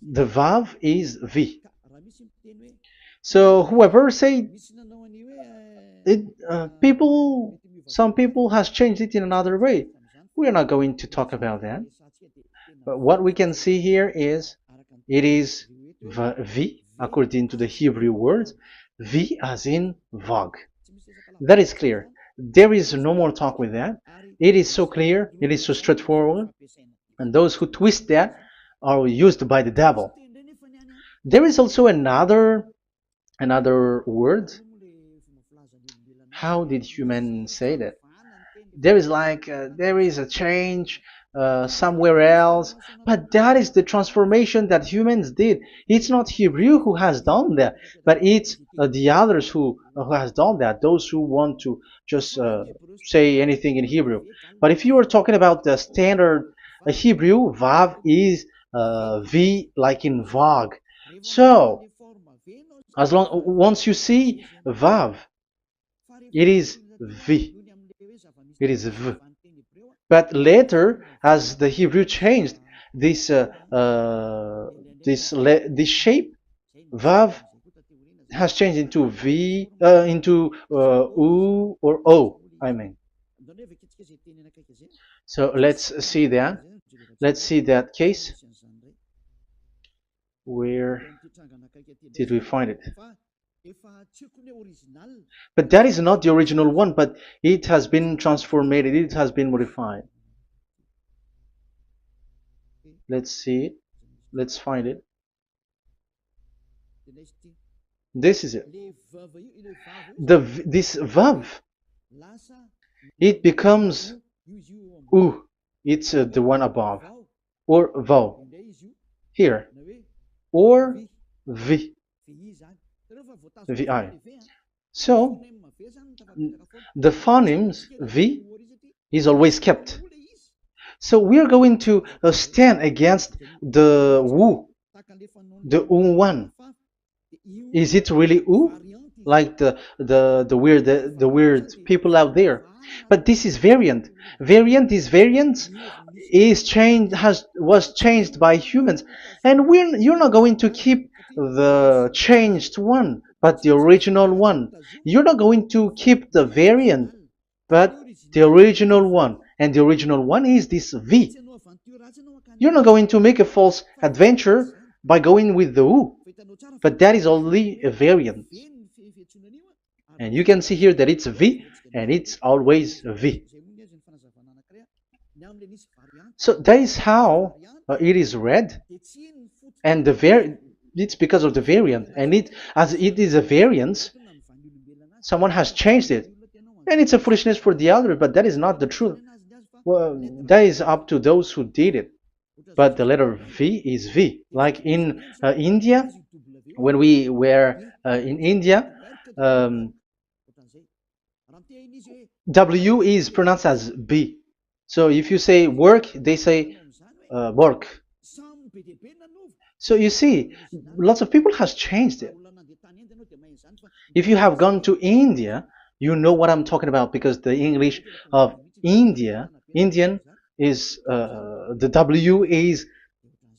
The Vav is V. So whoever say it, some people has changed it in another way. We are not going to talk about that. But what we can see here is it is V according to the Hebrew words, V as in Vag. That is clear. There is no more talk with that. It is so clear, it is so straightforward, and those who twist that are used by the devil. There is also another word. How did humans say that? There is there is a change somewhere else, but that is the transformation that humans did. It's not Hebrew who has done that, but it's the others who has done that. Those who want to just say anything in Hebrew. But if you are talking about the standard Hebrew, Vav is V like in Vag. So as long once you see Vav, it is V. It is V. But later, as the Hebrew changed, this this shape, Vav, has changed into V, into U or O. I mean. So let's see that. Let's see that case. Where did we find it? But that is not the original one, but it has been transformed, it has been modified. Let's see it. Let's find it. This is it. This vav, it becomes u. It's the one above, or vau here, or v, vi. So the phonemes v is always kept. So we are going to stand against the wu, the u one. Is it really u? Like the weird people out there. But this is variant. Variant is changed, was changed by humans, and you're not going to keep the changed one, but the original one. You're not going to keep the variant, but the original one, and the original one is this V. You're not going to make a false adventure by going with the U, but that is only a variant. And you can see here that it's V, and it's always V. So that is how it is read, and it's because of the variant, and as it is a variance, someone has changed it, and it's a foolishness for the other, but that is not the truth. Well, that is up to those who did it. But the letter V is V. Like in India, when we were in India, W is pronounced as B. So if you say work, they say work. So you see, lots of people has changed it. If you have gone to India, you know what I'm talking about, because the English of Indian is the W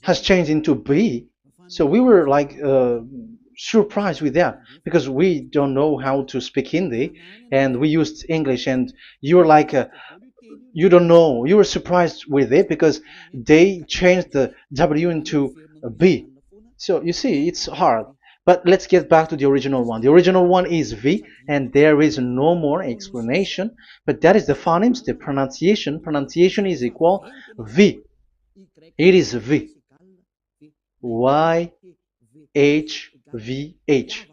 has changed into B. So we were like surprised with that, because we don't know how to speak Hindi and we used English, and you're like you don't know, you were surprised with it because they changed the W into a B. So you see, it's hard. But let's get back to the original one. The original one is V, and there is no more explanation. But that is the phonemes, the pronunciation. Pronunciation is equal V. It is V. Y H V H.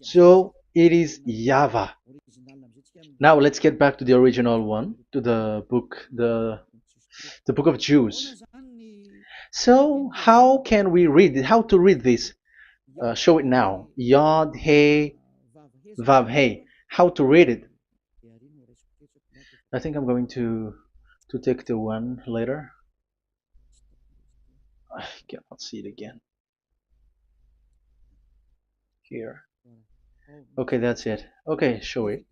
So it is YAHVAH. Now let's get back to the original one, to the book, the book of Jews. So how can we read it? How to read this? Show it now. Yod He Vav He. How to read it? I think I'm going to take the one later. I cannot see it again. Here. Okay, that's it. Okay, show it.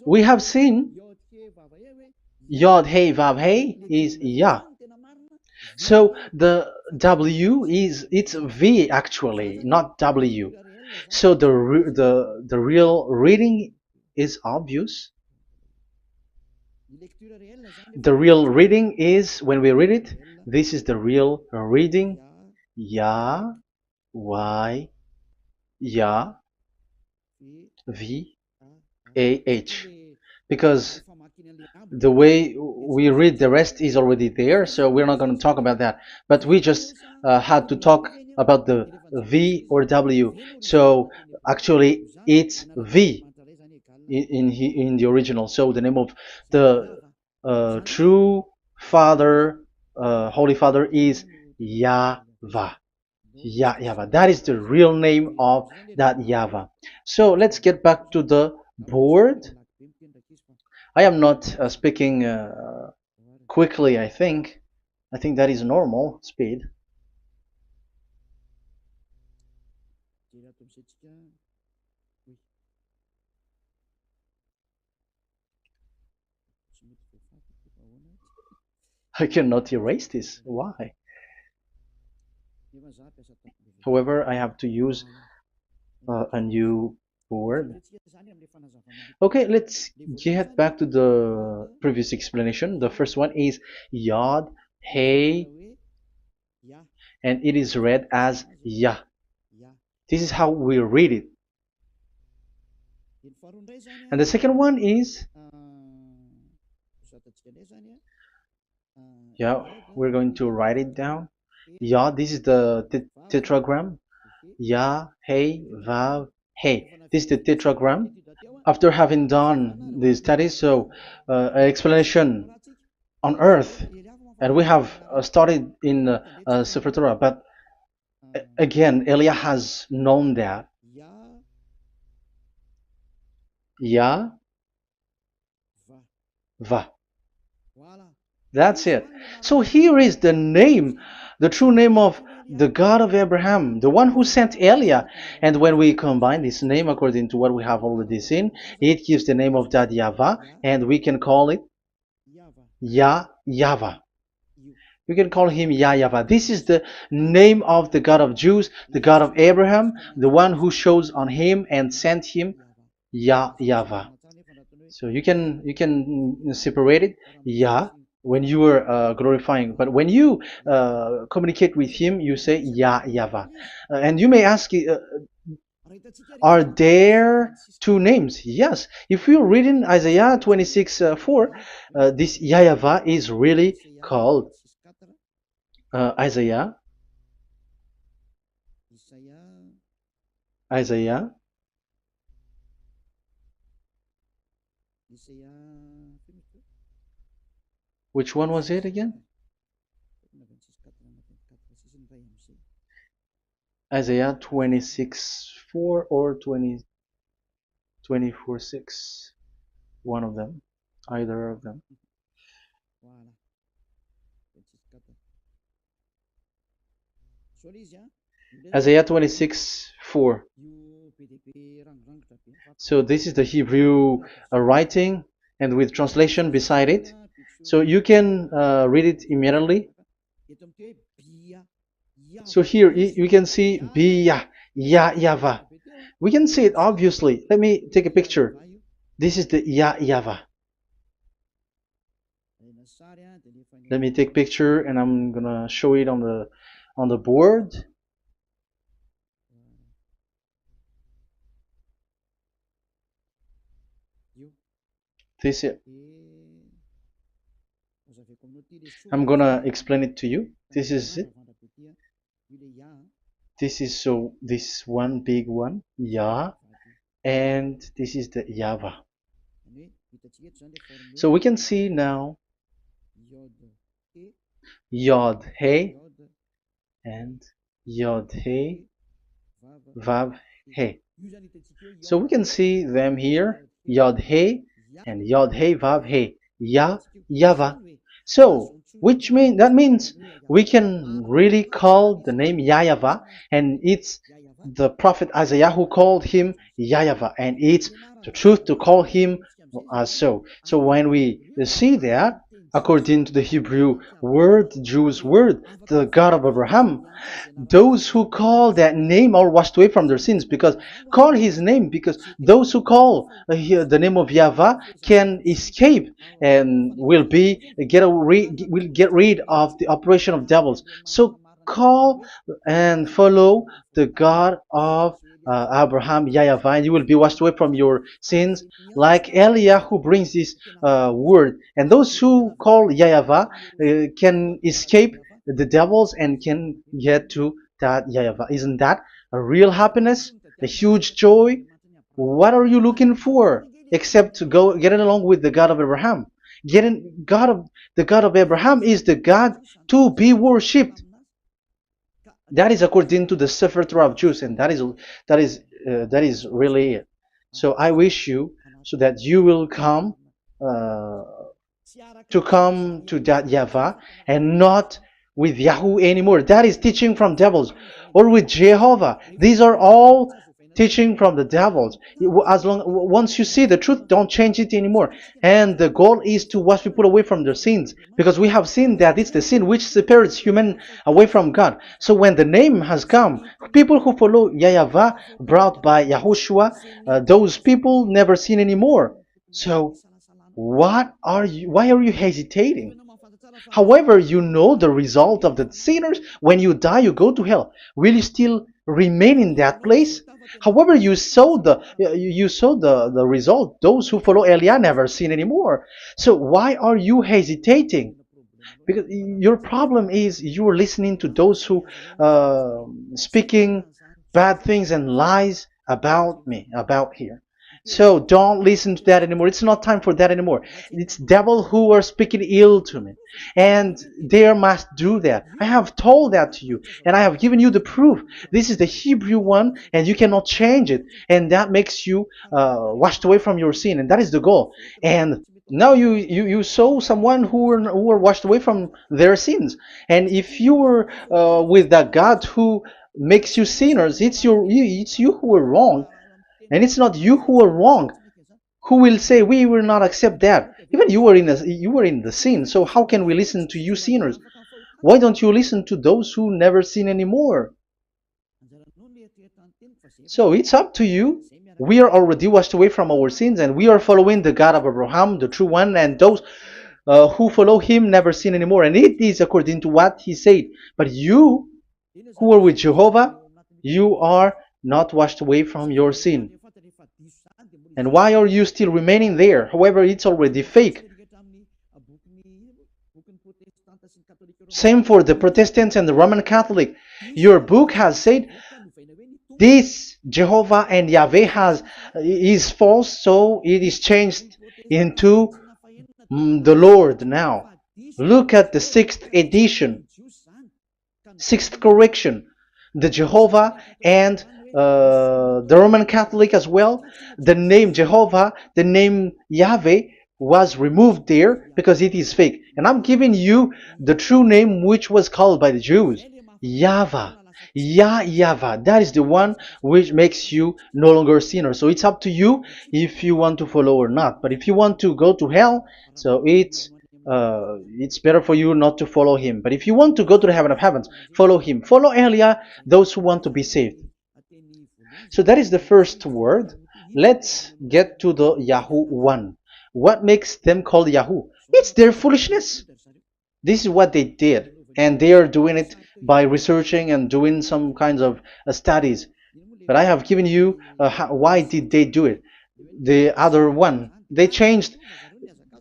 We have seen Yod He Vav He is Yah. So the W is it's V actually, not W. So the real reading is obvious. The real reading is when we read it. This is the real reading. Ya, Y, Ya, V, A, H. Because the way we read the rest is already there, so we're not going to talk about that. But we just had to talk about the V or W. So actually, it's V in the original. So the name of the true Father, Holy Father, is YAHVAH. YAHVAH. That is the real name of that YAHVAH. So let's get back to the board. I am not speaking quickly, I think. I think that is normal speed. I cannot erase this. Why? However, I have to use a new board. Okay, let's get back to the previous explanation. The first one is Yod, Hey, and it is read as Yah. This is how we read it. And the second one is, yeah, we're going to write it down. Yah, this is the tetragram. Yah, Hey, Vav, Hey. This is the tetragram. After having done the studies, so an explanation on earth, and we have started in Sefer Torah, but again, Elia has known that. Yah, Va. That's it. So here is the name, the true name of the God of Abraham, the one who sent Elia. And when we combine this name according to what we have already seen, it gives the name of that YAHVAH, and we can call it YAHVAH. We can call him YAHVAH. This is the name of the God of Jews, the God of Abraham, the one who shows on him and sent him, YAHVAH. So you can separate it, Yah, when you are glorifying, but when you communicate with him, you say YAHVAH. And you may ask, are there two names? Yes. If you read in Isaiah 26:4, this YAHVAH is really called Isaiah 26. Which one was it again? Isaiah 26:4 or 24:6. One of them. Either of them. Isaiah 26:4. So this is the Hebrew writing, and with translation beside it. So you can read it immediately. So here you can see Biyah, YAHVAH. We can see it obviously. Let me take a picture. This is the YAHVAH. Let me take a picture, and I'm gonna show it on the board. This is. I'm gonna explain it to you. This is it. This is this one big one, Yah, and this is the YAHVAH. So we can see now Yod He and Yod He Vav He. So we can see them here, Yod He and Yod He Vav He, YAHVAH. So that means we can really call the name YAHVAH, and it's the prophet Isaiah who called him YAHVAH, and it's the truth to call him as so. So when we see that, according to the Hebrew word, Jewish word, the God of Abraham. Those who call that name are washed away from their sins, because call his name, because those who call the name of Yahweh can escape and will get rid of the operation of devils. So call and follow the God of Abraham, Yahweh, and you will be washed away from your sins, like Eliah who brings this word. And those who call Yahweh can escape the devils and can get to that Yahweh. Isn't that a real happiness? A huge joy? What are you looking for except to go getting along with the God of Abraham? The God of Abraham is the God to be worshipped. That is according to the Sefer Torah of Jews, and that is really it. So I wish you so that you will uh, come to that Yahweh and not with Yahoo anymore. That is teaching from devils, or with Jehovah. These are all teaching from the devils. As long once you see the truth, don't change it anymore. And the goal is to wash people away from their sins, because we have seen that it's the sin which separates human away from God. So when the name has come, people who follow Yahweh brought by Yahushua, those people never sin anymore. So why are you hesitating? However, you know the result of the sinners. When you die, you go to hell. Will you still remain in that place? However, you saw the result. Those who follow Eliah never sin anymore. So why are you hesitating? Because your problem is you are listening to those who speaking bad things and lies about me, about here. So don't listen to that anymore. It's not time for that anymore. It's devil who are speaking ill to me, and they must do that. I have told that to you, and I have given you the proof. This is the Hebrew one, and you cannot change it, and that makes you washed away from your sin, and that is the goal. And now you saw someone who were washed away from their sins, and if you were with that God who makes you sinners, it's you who are wrong, and it's not you who are wrong. Who will say we will not accept that? Even you were in the sin, so how can we listen to you sinners? Why don't you listen to those who never sin anymore? So it's up to you. We are already washed away from our sins, and we are following the God of Abraham, the true one, and those who follow him never sin anymore. And it is according to what he said. But you who are with Jehovah, you are not washed away from your sin. And why are you still remaining there? However, it's already fake. Same for the Protestants and the Roman Catholic. Your book has said this Jehovah and Yahweh is false, so it is changed into the Lord now. Look at the sixth edition, sixth correction. The Jehovah and the Roman Catholic as well. The name Jehovah, the name Yahweh was removed there because it is fake. And I'm giving you the true name which was called by the Jews, YAHVAH. YAHVAH. That is the one which makes you no longer a sinner. So it's up to you if you want to follow or not. But if you want to go to hell, so it's better for you not to follow him. But if you want to go to the heaven of heavens, follow him. Follow Eliah, those who want to be saved. So that is the first word. Let's get to the Yahoo one. What makes them called Yahoo? It's their foolishness. This is what they did, and they are doing it by researching and doing some kinds of studies. But I have given you why did they do it. The other one, they changed.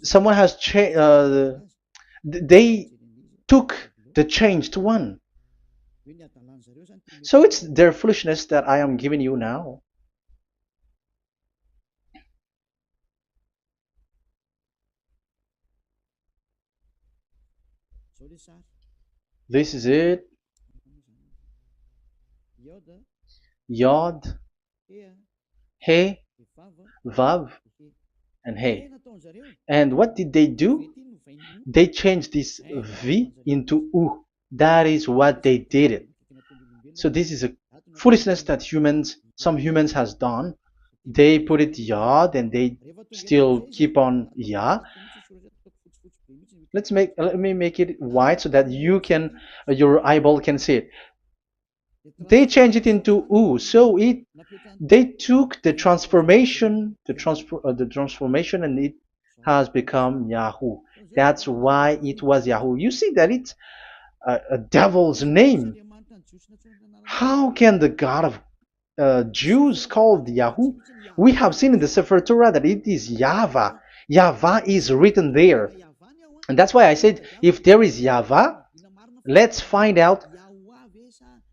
Someone has changed. They took the changed one. So it's their foolishness that I am giving you now. This is it. Yod, He, Vav, and He. And what did they do? They changed this V into U. That is what they did it. So this is a foolishness that some humans has done. They put it Yod and they still keep on Yah. Let me make it white so that you can your eyeball can see it. They changed it into U. So it they took the transformation, and it has become Yahoo. That's why it was Yahoo. You see that it's a devil's name. How can the God of Jews called Yahoo? We have seen in the Sefer Torah that it is YAHVAH. YAHVAH is written there. And that's why I said if there is YAHVAH, let's find out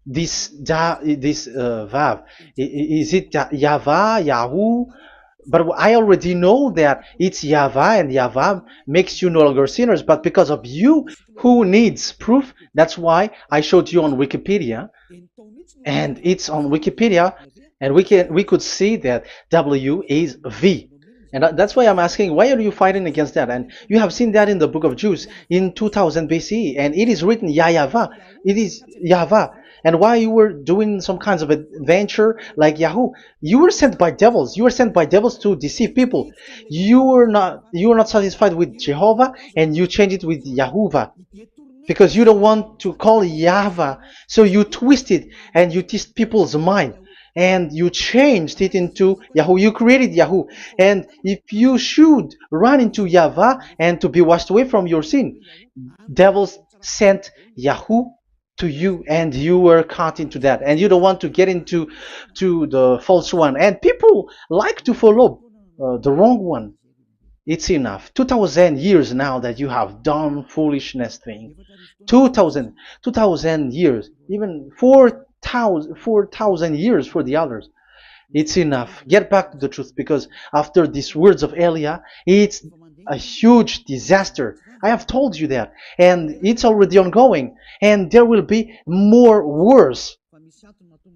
this Vav. Is it YAHVAH, Yahoo? But I already know that it's YAHVAH, and YAHVAH makes you no longer sinners. But because of you, who needs proof? That's why I showed you on Wikipedia, and it's on Wikipedia, and we could see that W is V. And that's why I'm asking, why are you fighting against that? And you have seen that in the book of Jude in 2000 BCE, and it is written YAHVAH. It is YAHVAH. And why you were doing some kinds of adventure like Yahoo? You were sent by devils. You were sent by devils to deceive people. You were not satisfied with Jehovah, and you changed it with Yahuwah because you don't want to call Yahvah. So you twist it and you twist people's mind, and you changed it into Yahoo. You created Yahoo. And if you should run into Yahvah and to be washed away from your sin, devils sent Yahoo to you, and you were caught into that, and you don't want to get into the false one, and people like to follow the wrong one. It's enough. 2000 years now that you have done foolishness thing. 2000 years, even 4,000 years for the others. It's enough. Get back to the truth, because after these words of Elia, it's a huge disaster. I have told you that, and it's already ongoing, and there will be more worse.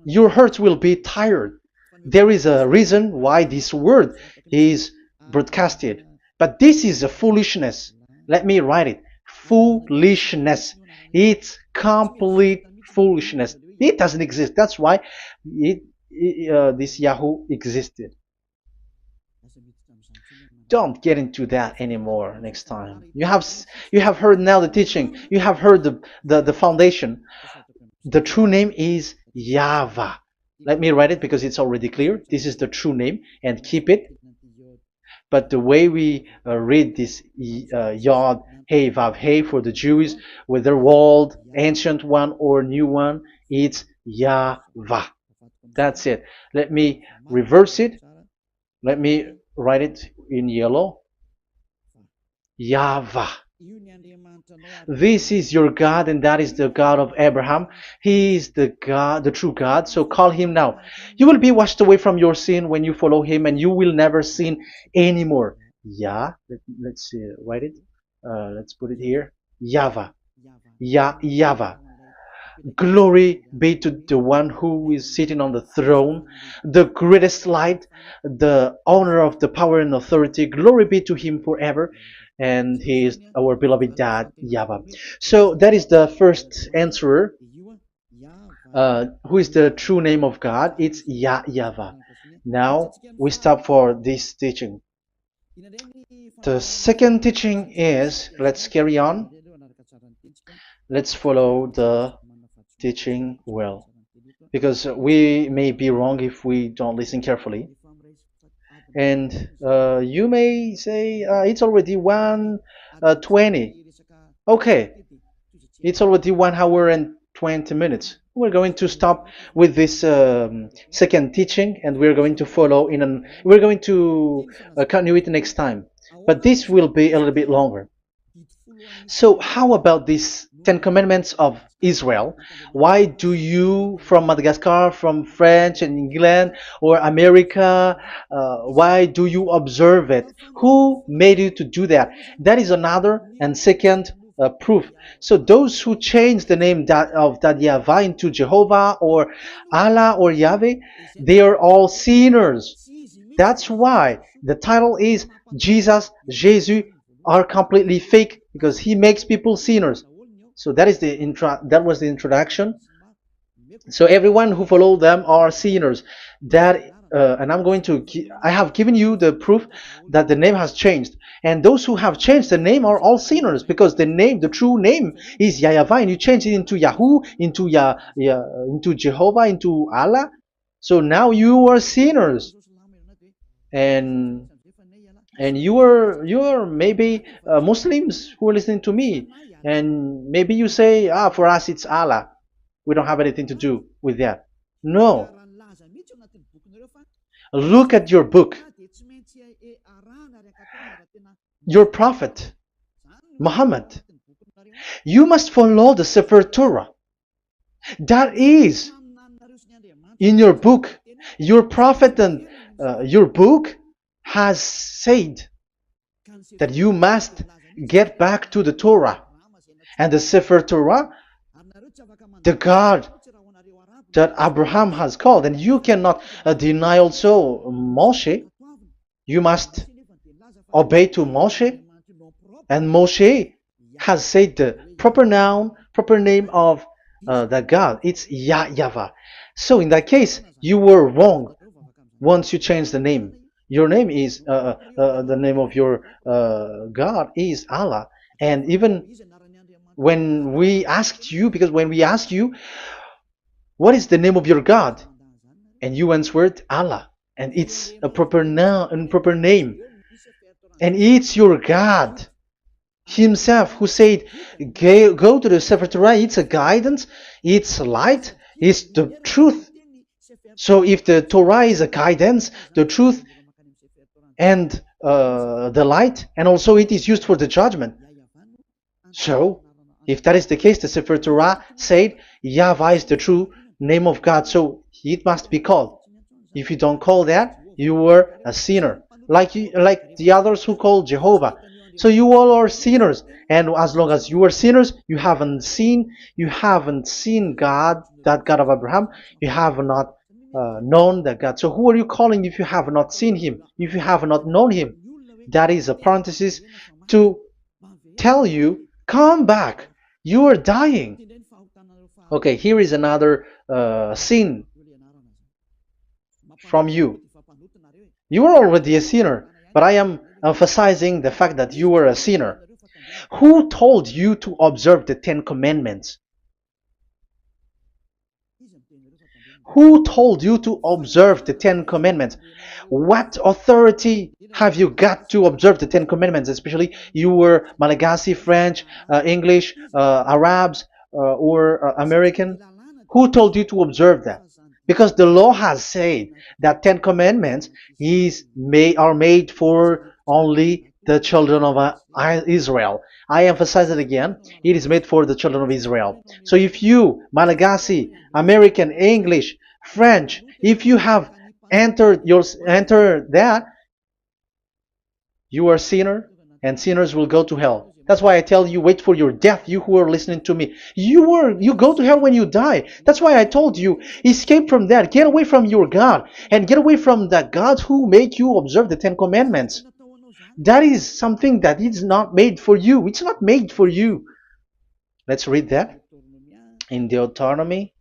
Your heart will be tired. There is a reason why this word is broadcasted, but this is a foolishness. Let me write it. Foolishness. It's complete foolishness. It doesn't exist. That's why this Yahoo existed. Don't get into that anymore next time. You have heard now the teaching. You have heard the foundation. The true name is YAHVAH. Let me write it because it's already clear. This is the true name, and keep it. But the way we read this Yod, Hey, Vav, Hey for the Jews, whether old, ancient one or new one, it's YAHVAH. That's it. Let me reverse it. Let me write it in yellow. YAHVAH. This is your God, and that is the God of Abraham. He is the God, the true God. So call him now. You will be washed away from your sin when you follow him, and you will never sin anymore. Let's write it. Let's put it here. YAHVAH. YAHVAH. Glory be to the one who is sitting on the throne, the greatest light, the owner of the power and authority. Glory be to him forever. And he is our beloved dad, YAHVAH. So that is the first answer. Who is the true name of God? It's YAHVAH. Now we stop for this teaching. The second teaching is, let's carry on. Let's follow the teaching well, because we may be wrong if we don't listen carefully. And you may say it's already 1:20. Okay, it's already 1 hour and 20 minutes. We're going to stop with this second teaching, and we're going to follow we're going to continue it next time, but this will be a little bit longer. So how about these 10 commandments of Israel? Why do you from Madagascar, from France and England or America, why do you observe it? Who made you to do that? That is another and second proof. So those who change the name of Yahavah into Jehovah or Allah or Yahweh, they are all sinners. That's why the title is Jesus are completely fake, because he makes people sinners. So that was the introduction. So everyone who follow them are sinners. That and I'm going to I have given you the proof that the name has changed, and those who have changed the name are all sinners, because the true name is YAHVAH, and you change it into Yahoo, into into Jehovah, into Allah. So now you are sinners, and you are maybe Muslims who are listening to me, and maybe you say, for us it's Allah. We don't have anything to do with that. No, look at your book. Your prophet Muhammad. You must follow the Sefer Torah. That is in your book. Your prophet and your book has said that you must get back to the Torah. And the Sefer Torah, the God that Abraham has called. And you cannot deny also Moshe. You must obey to Moshe. And Moshe has said the proper noun, proper name of the God. It's YAHVAH. So in that case, you were wrong once you change the name. Your name is, the name of your God is Allah. And even when we asked you, because when we asked you, what is the name of your God? And you answered Allah. And it's a proper noun and proper name. And it's your God Himself who said, go to the Sefer Torah. It's a guidance, it's light, it's the truth. So if the Torah is a guidance, the truth, and the light, and also it is used for the judgment. So if that is the case, the Sefer Torah said YAHVAH is the true name of God, so it must be called. If you don't call that, you were a sinner, like the others who call Jehovah. So you all are sinners, and as long as you are sinners, you haven't seen God, that God of Abraham. You have not known that God. So who are you calling if you have not seen Him? If you have not known Him? That is a parenthesis to tell you, come back. You are dying. Okay, here is another sin from you. You are already a sinner, but I am emphasizing the fact that you were a sinner. Who told you to observe the 10 Commandments? Who told you to observe the 10 Commandments? What authority have you got to observe the 10 Commandments? Especially you were Malagasy, French, English, Arabs, or American. Who told you to observe that? Because the law has said that 10 Commandments are made for only the children of Israel. I emphasize it again. It is made for the children of Israel. So if you, Malagasy, American, English, French, if you have entered that, you are a sinner, and sinners will go to hell. That's why I tell you, wait for your death, you who are listening to me. You go to hell when you die. That's why I told you, escape from that. Get away from your God, and get away from that God who made you observe the 10 Commandments. That is something that is not made for you. It's not made for you. Let's read that in Deuteronomy.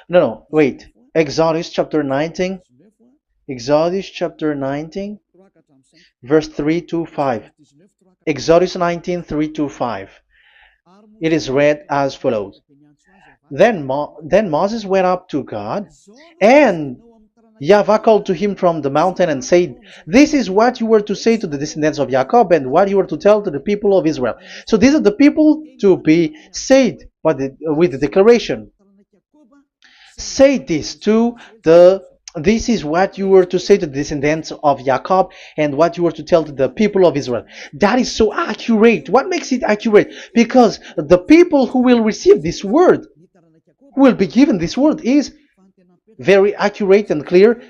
No, wait. Exodus chapter 19. Exodus chapter 19, verse 3 to 5. Exodus 19, 3 to 5. It is read as follows. Then Moses went up to God, and YAHVAH called to him from the mountain and said, this is what you were to say to the descendants of Jacob, and what you were to tell to the people of Israel. So these are the people to be saved with the declaration. Say this this is what you were to say to the descendants of Jacob, and what you were to tell to the people of Israel. That is so accurate. What makes it accurate? Because the people who will receive this word, who will be given this word, is very accurate and clear.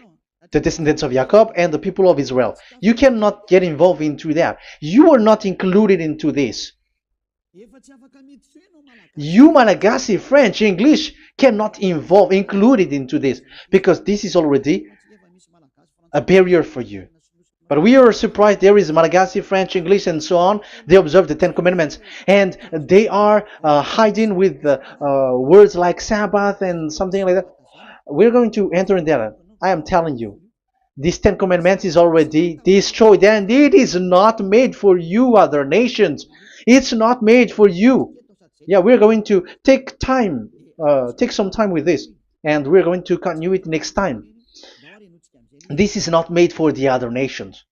The descendants of Jacob and the people of Israel. You cannot get involved into that. You are not included into this. You, Malagasy, French, English, cannot included into this, because this is already a barrier for you. But we are surprised there is Malagasy, French, English, and so on. They observe the Ten Commandments, and they are hiding with words like Sabbath and something like that. We're going to enter in that. I am telling you, this Ten Commandments is already destroyed, and it is not made for you, other nations. It's not made for you. Yeah, we're going to take some time with this, and we're going to continue it next time. This is not made for the other nations.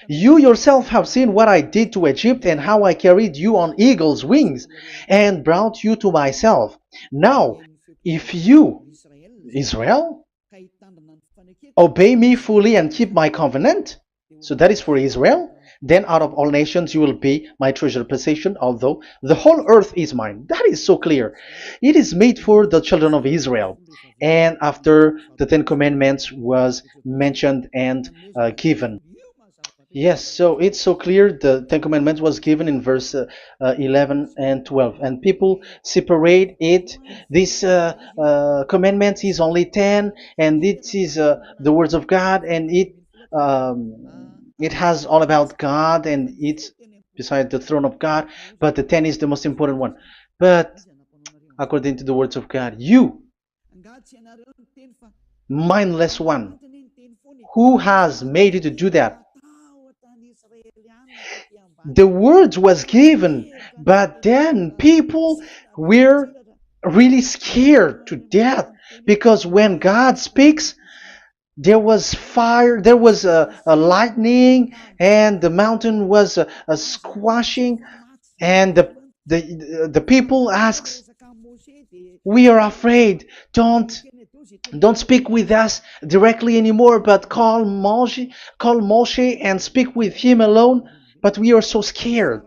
You yourself have seen what I did to Egypt and how I carried you on eagle's wings and brought you to myself. Now, if you, Israel, obey me fully and keep my covenant, so that is for Israel, then out of all nations you will be my treasured possession, although the whole earth is mine. That is so clear. It is made for the children of Israel. And after the Ten Commandments was mentioned and given. Yes, so it's so clear. The Ten Commandments was given in verse 11 and 12, and people separate it. This commandment is only 10, and it is the words of God, and it has all about God, and it's beside the throne of God. But the 10 is the most important one. But according to the words of God, you, mindless one, who has made you to do that? The words was given, but then people were really scared to death, because when God speaks, there was fire, there was a lightning, and the mountain was a squashing, and the people asks, "We are afraid. Don't speak with us directly anymore, but call Moshe and speak with him alone." But we are so scared.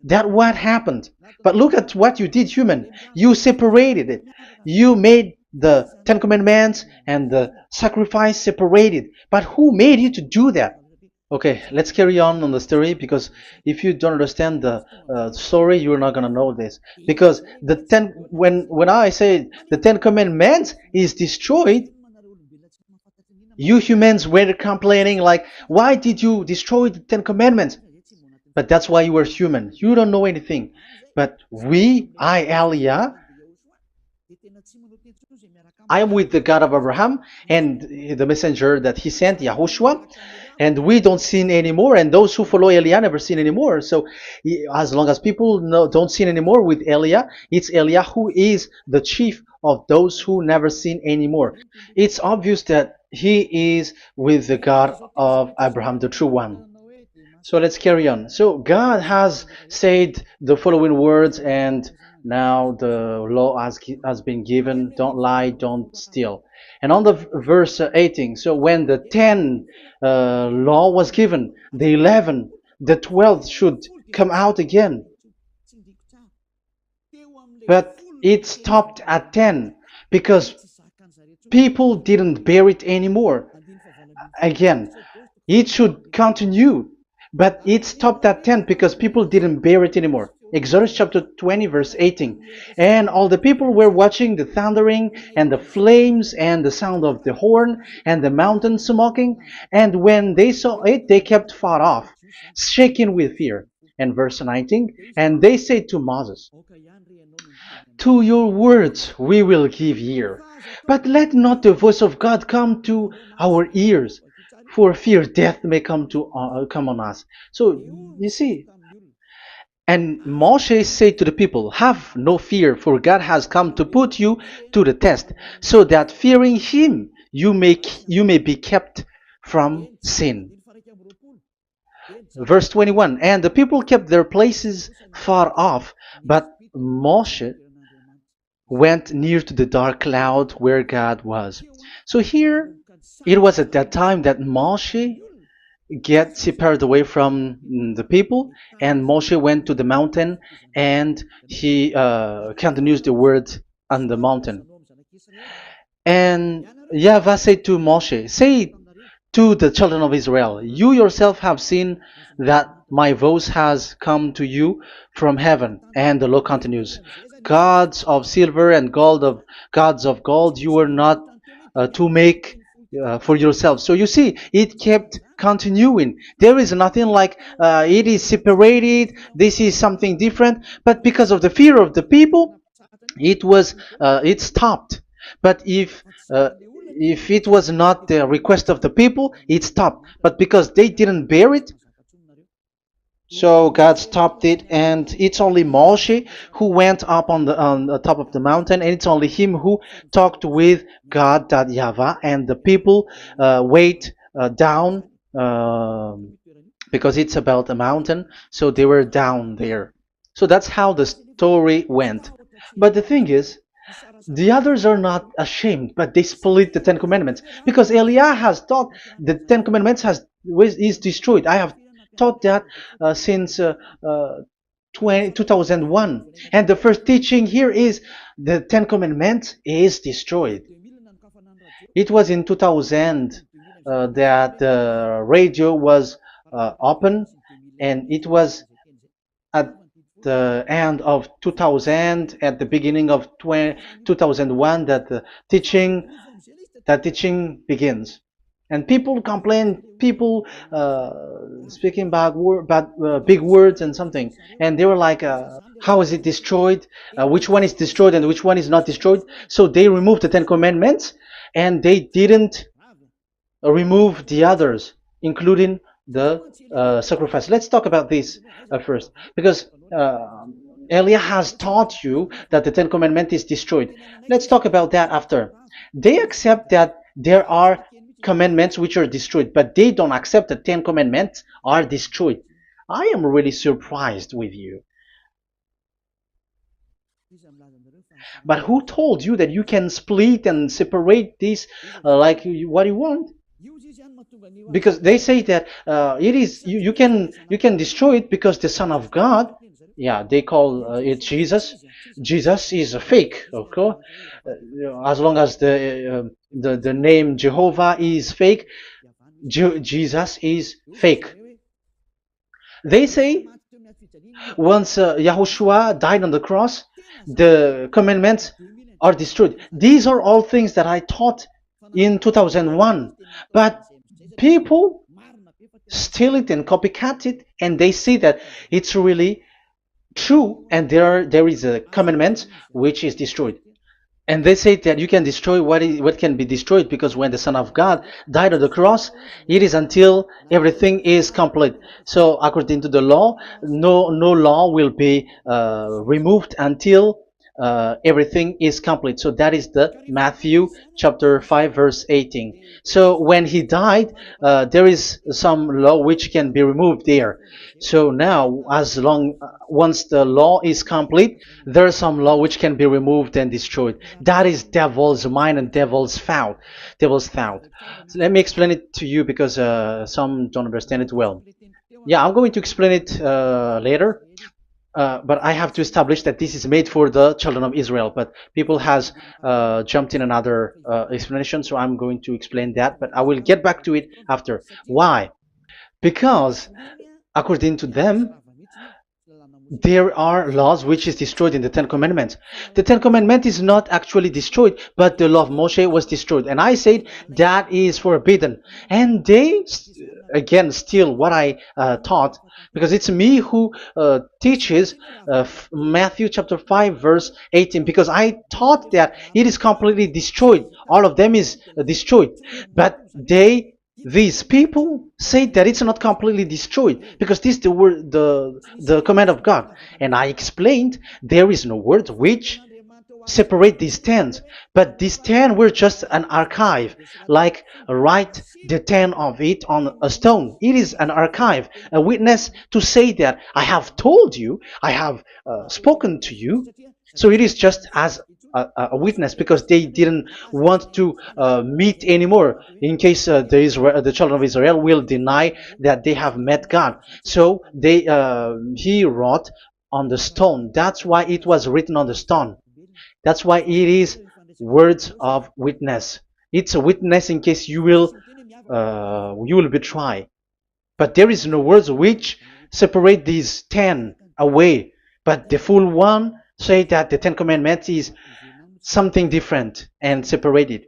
That what happened. But look at what you did, human. You separated it. You made the Ten Commandments and the sacrifice separated. But who made you to do that? Okay, let's carry on the story, because if you don't understand the story, you're not gonna know this. Because when I say the Ten Commandments is destroyed, you humans were complaining like, why did you destroy the Ten Commandments? But that's why you are human. You don't know anything. But Elia, I am with the God of Abraham and the messenger that he sent, YAHOSHUAH, and we don't sin anymore, and those who follow Elia never sin anymore. So as long as people don't sin anymore with Elia, it's Elia who is the chief of those who never sin anymore. It's obvious that he is with the God of Abraham, the true one. So let's carry on. So God has said the following words, and now the law has been given. Don't lie, don't steal. And on the verse 18, so when the 10 law was given, the 11, the 12 should come out again. But it stopped at 10 because people didn't bear it anymore. Again, it should continue. But it stopped at 10 because people didn't bear it anymore. Exodus chapter 20 verse 18. And all the people were watching the thundering and the flames and the sound of the horn and the mountain smoking. And when they saw it, they kept far off, shaking with fear. And verse 19. And they said to Moses, "To your words we will give ear, but let not the voice of God come to our ears, for fear death may come on us." So you see, and Moshe said to the people, "Have no fear, for God has come to put you to the test, so that fearing Him you may be kept from sin." Verse 21, and the people kept their places far off, but Moshe went near to the dark cloud where God was. So here, it was at that time that Moshe get separated away from the people, and Moshe went to the mountain, and he continues the word on the mountain. And YAHVAH said to Moshe, "Say to the children of Israel, you yourself have seen that my voice has come to you from heaven." And the law continues, "Gods of silver and gods of gold, you are not to make for yourself. So you see, it kept continuing. There is nothing like it is separated. This is something different. But because of the fear of the people, it stopped. But if it was not the request of the people, it stopped. But because they didn't bear it, so God stopped it, and it's only Moshe who went up on the top of the mountain, and it's only him who talked with God, that YAHVAH, and the people wait down, because it's about a mountain, so they were down there. So that's how the story went. But the thing is, the others are not ashamed, but they split the Ten Commandments, because Eliah has taught the Ten Commandments is destroyed. I have taught that since 2001, and the first teaching here is the Ten Commandments is destroyed. It was in 2000 that the radio was open, and it was at the end of 2000, at the beginning of 2001, that the teaching begins. And people complain, people speaking big words and something, and they were like, how is it destroyed? Which one is destroyed and which one is not destroyed? So they removed the Ten Commandments, and they didn't remove the others, including the sacrifice. Let's talk about this first, because Elia has taught you that the Ten Commandments is destroyed. Let's talk about that after. They accept that there are commandments which are destroyed, but they don't accept that 10 commandments are destroyed. I am really surprised with you. But who told you that you can split and separate this like what you want? Because they say that it is you can destroy it because the Son of God, yeah, they call it Jesus. Jesus is a fake, of course. As long as the name Jehovah is fake, Jesus is fake. They say once Yahushua died on the cross, the commandments are destroyed. These are all things that I taught in 2001, but people steal it and copycat it, and they see that it's really true, and there is a commandment which is destroyed. And they say that you can destroy what can be destroyed, because when the Son of God died on the cross, it is until everything is complete. So according to the law, no law will be removed until everything is complete. So that is the Matthew chapter 5 verse 18. So when he died, there is some law which can be removed there. So now, once the law is complete, there is some law which can be removed and destroyed. That is devil's mind and devil's thought. So let me explain it to you, because some don't understand it well. Yeah, I'm going to explain it later. But I have to establish that this is made for the children of Israel. But people has jumped in another explanation, so I'm going to explain that. But I will get back to it after. Why? Because according to them, there are laws which is destroyed in the Ten Commandments. The Ten Commandments is not actually destroyed, but the law of Moshe was destroyed. And I said that is forbidden. And they, again, steal what I taught, because it's me who teaches Matthew chapter 5 verse 18, because I taught that it is completely destroyed. All of them is destroyed. But these people say that it's not completely destroyed, because this is the word, the command of God. And I explained there is no word which separate these 10, but these 10 were just an archive, like write the 10 of it on a stone. It is an archive, a witness to say that I have told you, I have spoken to you. So it is just as a witness, because they didn't want to meet anymore, in case the children of Israel will deny that they have met God. So he wrote on the stone. That's why it was written on the stone. That's why it is words of witness. It's a witness in case you will betray. But there is no words which separate these 10 away. But the full one say that the 10 commandments is something different and separated.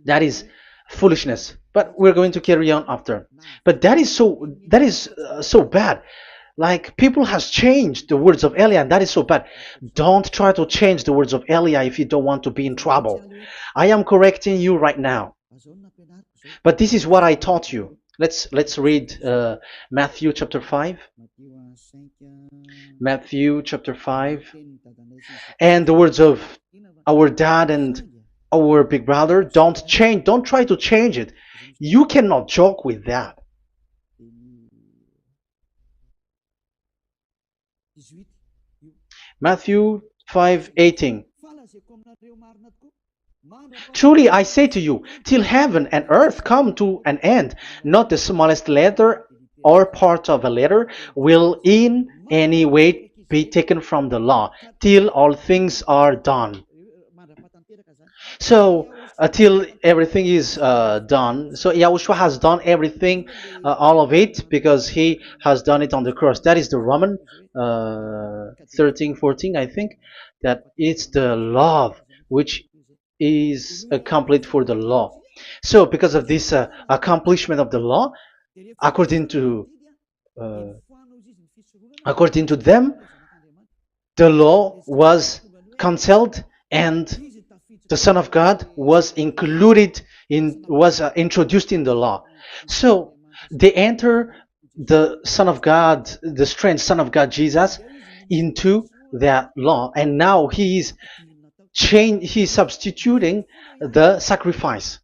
That is foolishness. But we're going to carry on after. But that is so bad. Like people has changed the words of Elia, and that is so bad. Don't try to change the words of Elia if you don't want to be in trouble. I am correcting you right now. But this is what I taught you. Let's read Matthew chapter 5. Matthew chapter 5. And the words of our dad and our big brother, don't try to change it. You cannot joke with that. Matthew 5:18. Truly I say to you, till heaven and earth come to an end, not the smallest letter or part of a letter will in any way be taken from the law, till all things are done. So until everything is done, so Yahushua has done everything, all of it, because he has done it on the cross. That is the Roman 13, 14, I think, that it's the love which is complete for the law. So because of this accomplishment of the law, according to uh, according to them, the law was cancelled and the Son of God was included in was introduced in the law. So they enter the Son of God, the strange Son of God Jesus, into that law, and now he's substituting the sacrifice.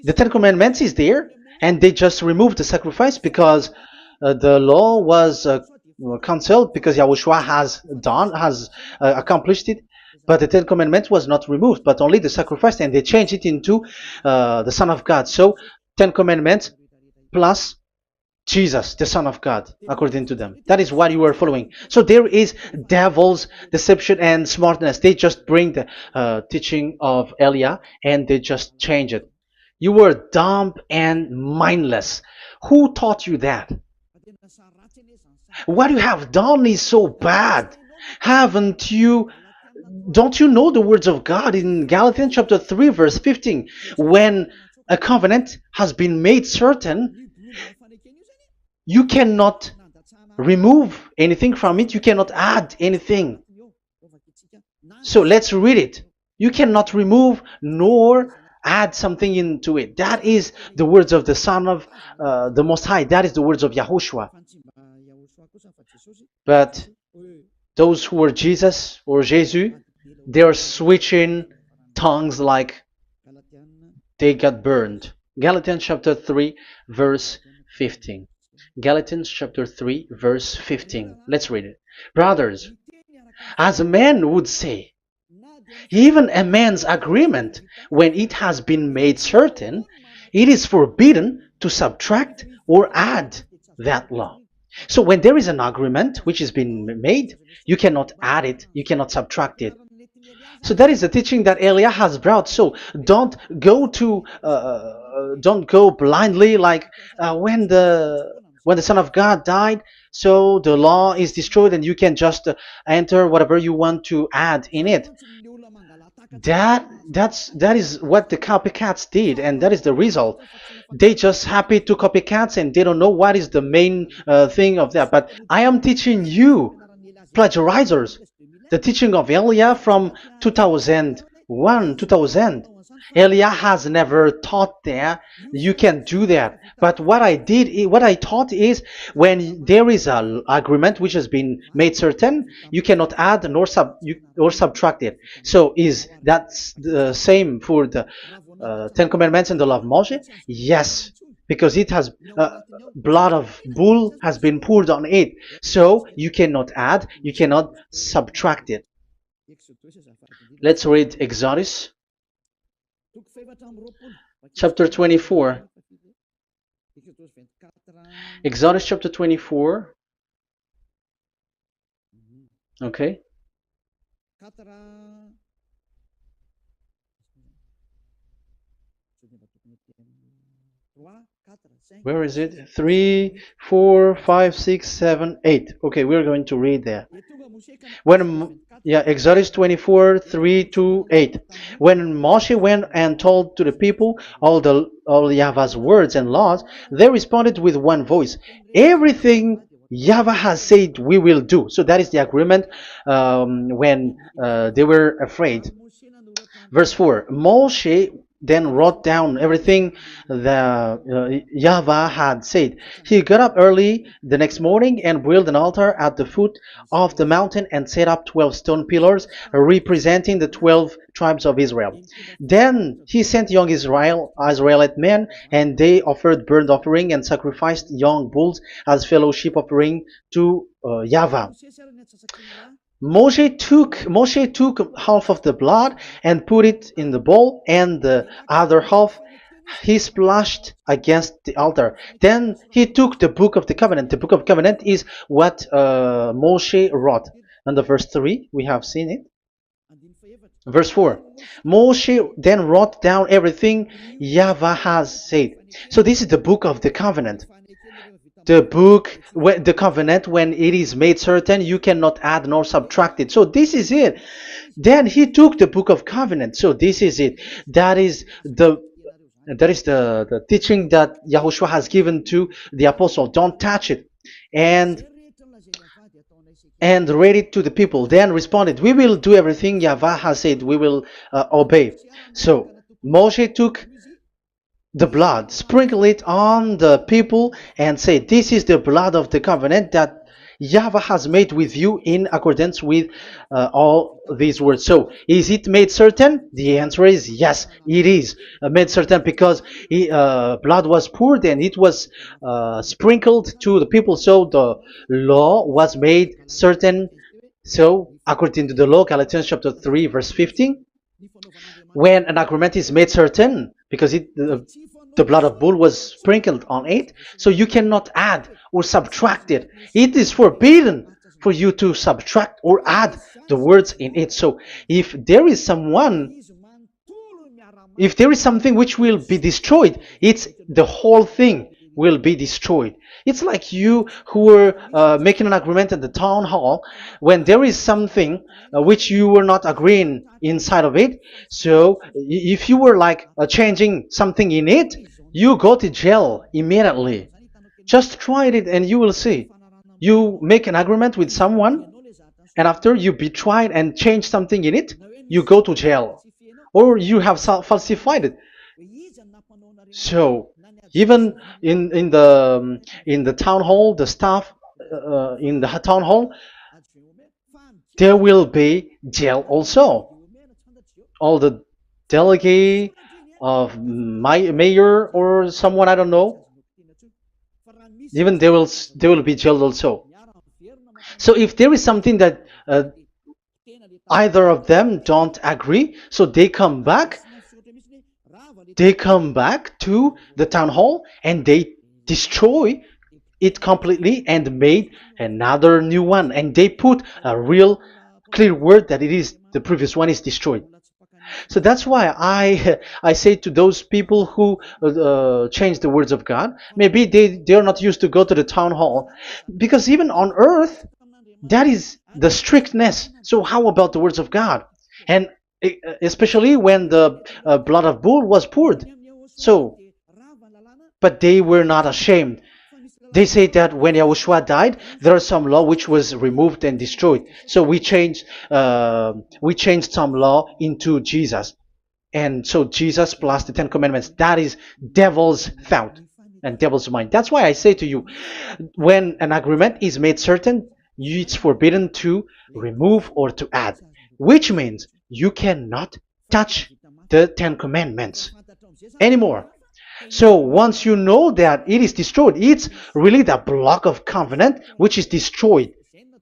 The Ten Commandments is there, and they just removed the sacrifice because the law was cancelled because Yahushua has accomplished it. But the Ten Commandments was not removed, but only the sacrifice, and they changed it into the Son of God. So Ten Commandments plus Jesus, the Son of God, according to them. That is what you are following. So there is devil's deception and smartness. They just bring the teaching of Elia and they just change it. You were dumb and mindless. Who taught you that? What you have done is so bad. Haven't you? Don't you know the words of God in Galatians chapter 3, verse 15? When a covenant has been made certain, you cannot remove anything from it, you cannot add anything. So let's read it. You cannot remove nor add something into it. That is the words of the Son of the Most High. That is the words of Yahushua. But those who were Jesus or Jesus, they are switching tongues like they got burned. Galatians chapter 3, verse 15. Galatians chapter 3, verse 15. Let's read it. Brothers, as a man would say, even a man's agreement, when it has been made certain, it is forbidden to subtract or add that law. So when there is an agreement which has been made, you cannot add it, you cannot subtract it. So that is the teaching that Elia has brought. So don't go blindly like when the Son of God died. So the law is destroyed, and you can just enter whatever you want to add in it. That is what the copycats did, and that is the result. They just happy to copycats, and they don't know what is the main thing of that. But I am teaching you plagiarizers the teaching of Elia from 2001, 2000. Elia has never taught that you can do that. But what I taught is when there is an agreement which has been made certain, you cannot add or subtract it. So is that the same for the Ten Commandments and the law of Moshe? Yes, because it has blood of bull has been poured on it. So you cannot add, you cannot subtract it. Let's read Exodus chapter 24. Exodus chapter 24. Okay. Where is it? 3, 4, 5, 6, 7, 8. Okay, we're going to read there. Yeah, Exodus 24, 3 to 8. When Moshe went and told to the people all Yahweh's words and laws, they responded with one voice. Everything Yahweh has said we will do. So that is the agreement when they were afraid. Verse 4, Moshe then wrote down everything the Yahweh had said. He got up early the next morning and built an altar at the foot of the mountain and set up 12 stone pillars representing the 12 tribes of Israel. Then he sent young Israelite men, and they offered burnt offering and sacrificed young bulls as fellowship offering to Yahweh. Moshe took half of the blood and put it in the bowl, and the other half he splashed against the altar. Then he took the book of the covenant. The book of covenant is what Moshe wrote. And the verse 3, we have seen it. Verse 4, Moshe then wrote down everything Yahweh has said. So this is the book of the covenant. The covenant, when it is made certain, you cannot add nor subtract it. So this is it. Then he took the book of covenant. So this is it. That is the teaching that Yahushua has given to the apostle. Don't touch it. And read it to the people. Then responded, we will do everything Yahweh has said. We will obey. So Moshe took the blood, sprinkle it on the people, and say, this is the blood of the covenant that Yahweh has made with you in accordance with all these words. So, is it made certain? The answer is yes, it is made certain, because blood was poured and it was sprinkled to the people. So the law was made certain. So, according to the law, Galatians chapter 3, verse 15, when an agreement is made certain, because the blood of bull was sprinkled on it, so you cannot add or subtract it. It is forbidden for you to subtract or add the words in it. So if there is something which will be destroyed, it's the whole thing will be destroyed. It's like you who were making an agreement at the town hall, when there is something which you were not agreeing inside of it. So if you were like changing something in it, you go to jail immediately. Just try it and you will see. You make an agreement with someone, and after you betray it and change something in it, you go to jail, or you have falsified it. So even in the town hall, the staff in the town hall, there will be jail also. All the delegate of my mayor or someone, I don't know, even they will be jailed also. So if there is something that either of them don't agree, so they come back to the town hall and they destroy it completely and made another new one, and they put a real clear word that it is the previous one is destroyed. So that's why I say to those people who change the words of God, maybe they are not used to go to the town hall, because even on earth that is the strictness. So how about the words of God? And especially when the blood of bull was poured. So, but they were not ashamed. They say that when Yahushua died, there is some law which was removed and destroyed. So we changed some law into Jesus, and so Jesus plus the Ten Commandments. That is devil's thought and devil's mind. That's why I say to you, when an agreement is made certain, it's forbidden to remove or to add, which means you cannot touch the Ten Commandments anymore. So once you know that it is destroyed, it's really the block of covenant which is destroyed,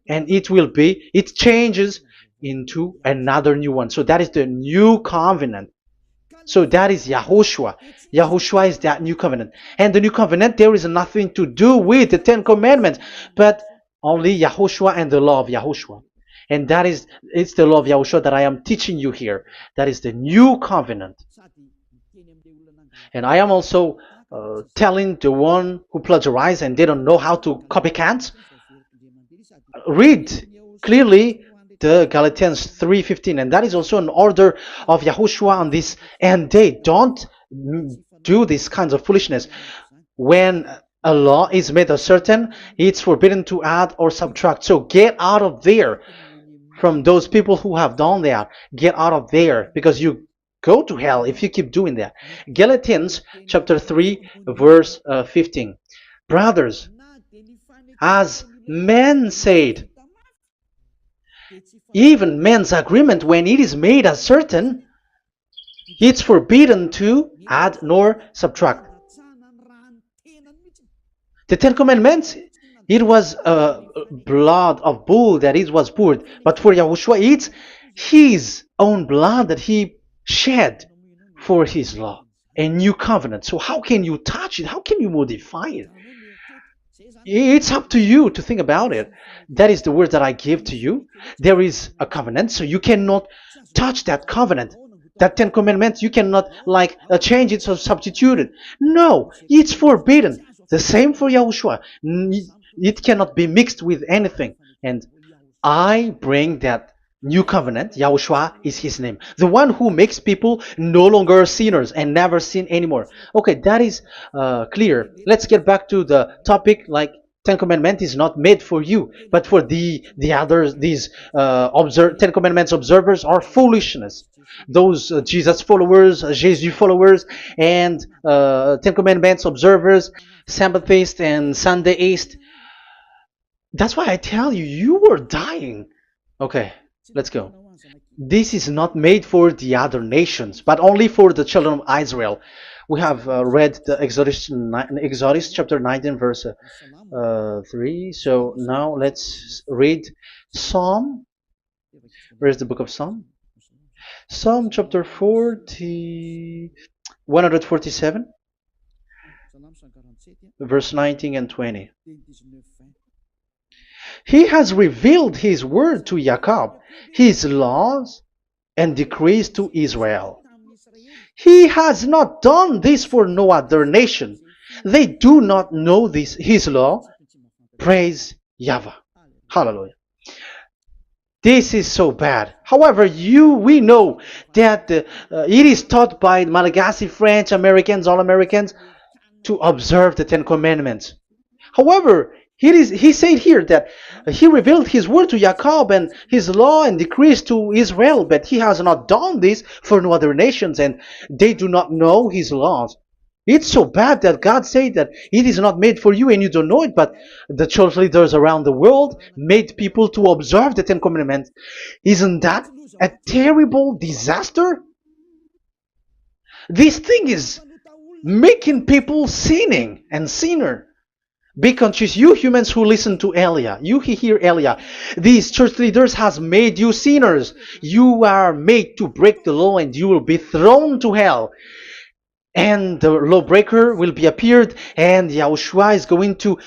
and it changes into another new one. So that is the new covenant. So that is Yahushua. Yahushua is that new covenant. And the new covenant, there is nothing to do with the Ten Commandments, but only Yahushua and the law of Yahushua. And it's the law of Yahushua that I am teaching you here. That is the new covenant. And I am also telling the one who plagiarize and they don't know how to copycat, read clearly the Galatians 3:15, and that is also an order of Yahushua on this end day. Don't do these kinds of foolishness. When a law is made a certain, it's forbidden to add or subtract. So get out of there from those people who have done that. Get out of there, because you go to hell if you keep doing that. Galatians chapter 3 verse 15. Brothers, as men said, even men's agreement, when it is made as certain, it's forbidden to add nor subtract. The Ten Commandments, it was blood of bull that it was poured, but for Yahushua, it's his own blood that he shed for his law, a new covenant. So how can you touch it? How can you modify it? It's up to you to think about it. That is the word that I give to you. There is a covenant, so you cannot touch that covenant. That Ten Commandments, you cannot change it or substitute it. No, it's forbidden. The same for Yahushua. It cannot be mixed with anything. And I bring that new covenant. Yahushua is his name. The one who makes people no longer sinners and never sin anymore. Okay, that is clear. Let's get back to the topic. Ten Commandments is not made for you, but for the others. These Ten Commandments observers are foolishness. Those Jesus followers, Jesus followers, and Ten Commandments observers, Sabbathists and Sundayist. That's why I tell you, you were dying. Okay, let's go. This is not made for the other nations, but only for the children of Israel. We have read the Exodus chapter 19 verse 3. So now let's read Psalm. Where's the book of Psalm? Psalm chapter 147, verse 19 and 20. He has revealed his word to Jacob, his laws and decrees to Israel. He has not done this for no other nation. They do not know this, his law. Praise YAHVAH. Hallelujah. This is so bad. However, we know that it is taught by Malagasy, French, Americans, all Americans, to observe the Ten Commandments. However, he said here that he revealed his word to Jacob and his law and decrees to Israel, but he has not done this for no other nations, and they do not know his laws. It's so bad that God said that it is not made for you and you don't know it, but the church leaders around the world made people to observe the Ten Commandments. Isn't that a terrible disaster? This thing is making people sinning and sinner. Be conscious, you humans who listen to Elia, you hear Elia, these church leaders has made you sinners. You are made to break the law and you will be thrown to hell. And the lawbreaker will be appeared, and Yahushua is going to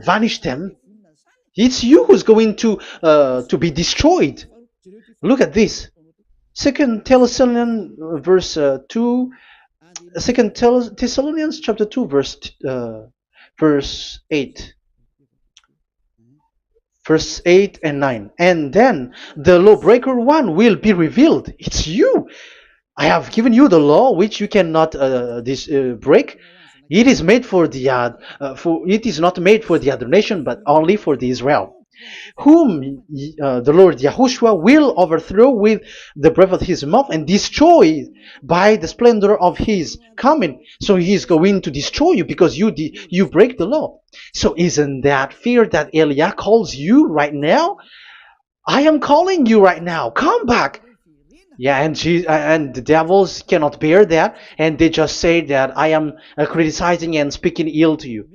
vanish them. It's you who's going to be destroyed. Look at this. Second Thessalonians verse 2. Second Thessalonians chapter 2 verse 8. Verse 8 and 9. And then the lawbreaker one will be revealed. It's you. I have given you the law which you cannot break. It is made for the it is not made for the other nation, but only for the Israel, whom the Lord Yahushua will overthrow with the breath of his mouth and destroy by the splendor of his coming. So he is going to destroy you because you break the law. So isn't that fear that Elia calls you right now? I am calling you right now. Come back. Yeah, and the devils cannot bear that, and they just say that I am criticizing and speaking ill to you.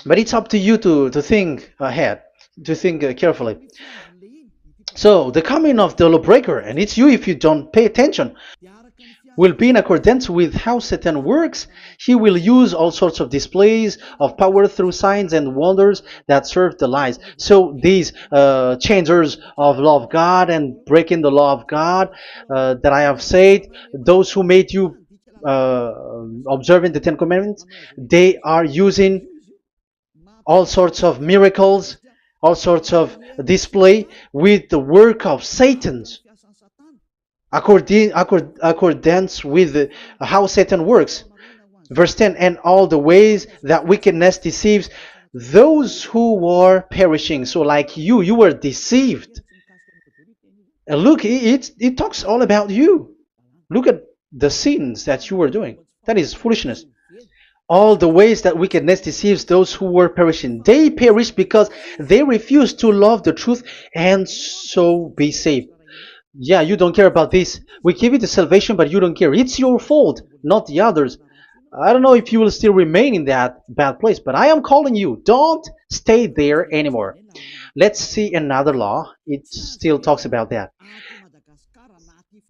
But it's up to you to think ahead, to think carefully. So the coming of the lawbreaker, and it's you if you don't pay attention. will be in accordance with how Satan works. He will use all sorts of displays of power through signs and wonders that serve the lies. So these changers of law of God and breaking the law of God that I have said, those who made you uh, observing the Ten Commandments, they are using all sorts of miracles, all sorts of display with the work of Satan's accordance with how Satan works. Verse 10, and all the ways that wickedness deceives those who were perishing. So like you were deceived. And look, it talks all about you. Look at the sins that you were doing. That is foolishness. All the ways that wickedness deceives those who were perishing. They perish because they refuse to love the truth and so be saved. Yeah, you don't care about this. We give you the salvation, but you don't care. It's your fault, not the others. I don't know if you will still remain in that bad place, but I am calling you. Don't stay there anymore. Let's see another law. It still talks about that.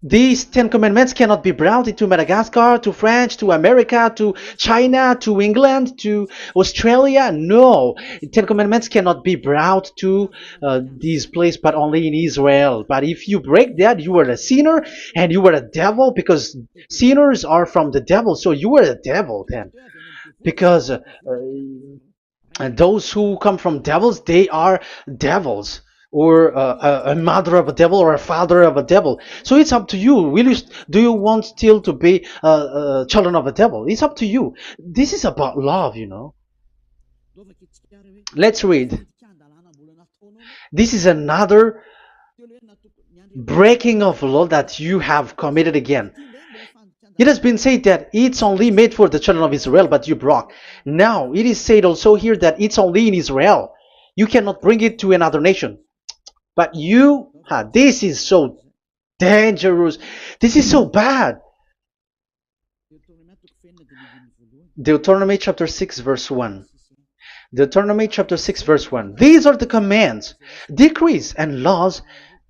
These Ten Commandments cannot be brought into Madagascar, to France, to America, to China, to England, to Australia. No, Ten Commandments cannot be brought to these places, but only in Israel. But if you break that, you are a sinner and you are a devil, because sinners are from the devil. So you are a devil then, because and those who come from devils, they are devils, or a mother of a devil, or a father of a devil. So it's up to you. Do you want still to be children of a devil? It's up to you. This is about love. Let's read. This is another breaking of law that you have committed again. It has been said that it's only made for the children of Israel, but you broke. Now, it is said also here that it's only in Israel. You cannot bring it to another nation. But this is so dangerous. This is so bad. Deuteronomy chapter 6 verse 1. Deuteronomy chapter 6 verse 1. These are the commands, decrees, and laws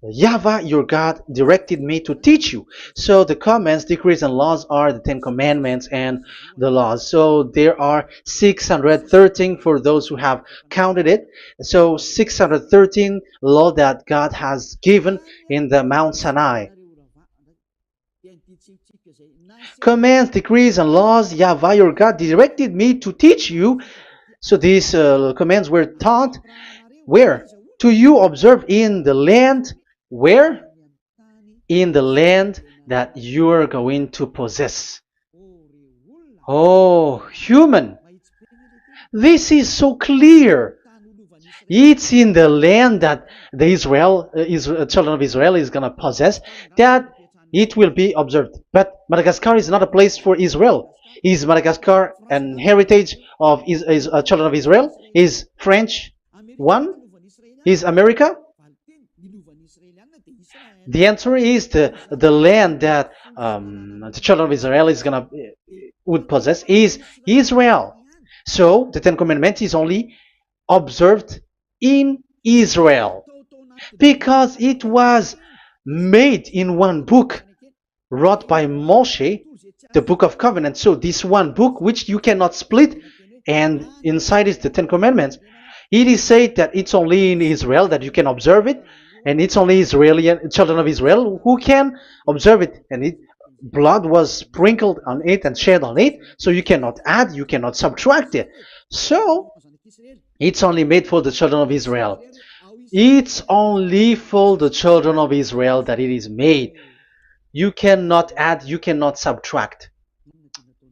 YAHVAH your God directed me to teach you. So the commands, decrees, and laws are the Ten Commandments and the laws. So there are 613 for those who have counted it. So 613 law that God has given in the Mount Sinai. Commands, decrees, and laws YAHVAH your God directed me to teach you. So these commands were taught where? To you observe in the land. Where? In the land that you are going to possess. Oh, human. This is so clear. It's in the land that the children of Israel is going to possess, that it will be observed. But Madagascar is not a place for Israel. Is Madagascar an heritage of children of Israel? Is French one? Is America? The answer is the land that the children of Israel would possess is Israel. So the Ten Commandments is only observed in Israel, because it was made in one book wrote by Moshe, the Book of Covenant. So this one book, which you cannot split, and inside is the Ten Commandments. It is said that it's only in Israel that you can observe it, and it's only children of Israel who can observe it. And blood was sprinkled on it and shed on it, so you cannot add, you cannot subtract it. So it's only made for the children of Israel. It's only for the children of Israel that it is made. You cannot add, you cannot subtract.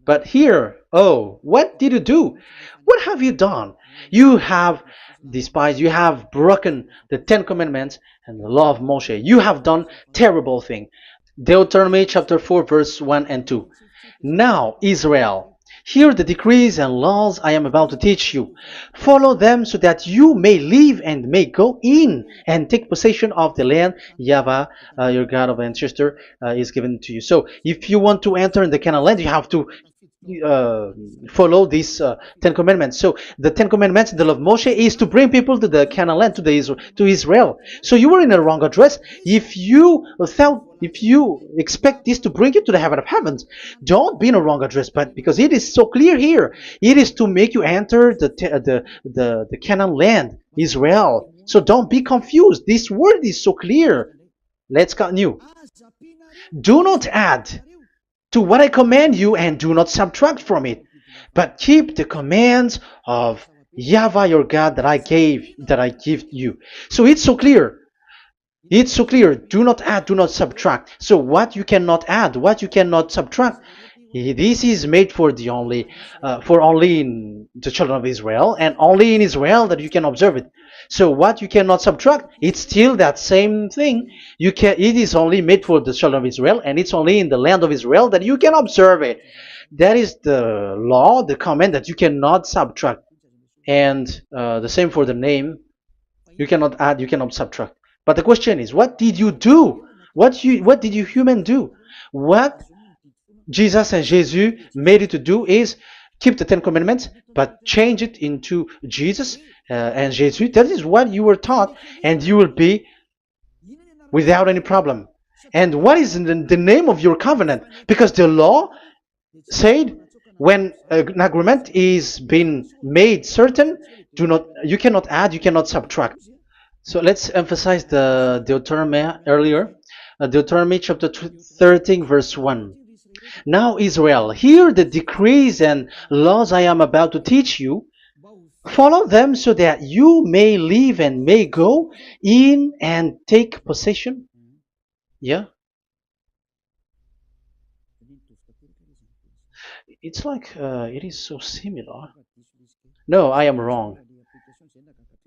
But here, what did you do? What have you done? You have despised, you have broken the Ten Commandments and the law of Moshe. You have done terrible thing. Deuteronomy chapter 4 verse 1 and 2. Now, Israel, hear the decrees and laws I am about to teach you. Follow them so that you may live and may go in and take possession of the land YAHVAH, your God of ancestor, is given to you. So if you want to enter in the Canaan land, you have to follow these Ten Commandments. So the Ten Commandments, the law of Moshe, is to bring people to the Canaan land, to Israel. So you were in the wrong address. If you thought if you expect this to bring you to the heaven of heavens, don't be in a wrong address. But because it is so clear here, it is to make you enter the Canaan land, Israel. So don't be confused. This word is so clear. Let's continue. Do not add to what I command you, and do not subtract from it, but keep the commands of YAHVAH your God that I give you. So it's so clear. It's so clear. Do not add, do not subtract. So what you cannot add, what you cannot subtract, this is made for only in the children of Israel, and only in Israel that you can observe it. So what you cannot subtract, it's still that same thing. It is only made for the children of Israel, and it's only in the land of Israel that you can observe it. That is the law, the command that you cannot subtract. And the same for the name. You cannot add, you cannot subtract. But the question is, what did you do? What did you human do? What Jesus and Jesus made you to do is keep the Ten Commandments, but change it into Jesus and Jesus. That is what you were taught, and you will be without any problem. And what is the name of your covenant? Because the law said when an agreement is being made certain, you cannot add, you cannot subtract. So let's emphasize the Deuteronomy earlier. Deuteronomy chapter 13 verse 1. Now Israel, hear the decrees and laws I am about to teach you. Follow them so that you may live and may go in and take possession. Yeah? It's like it is so similar. No, I am wrong.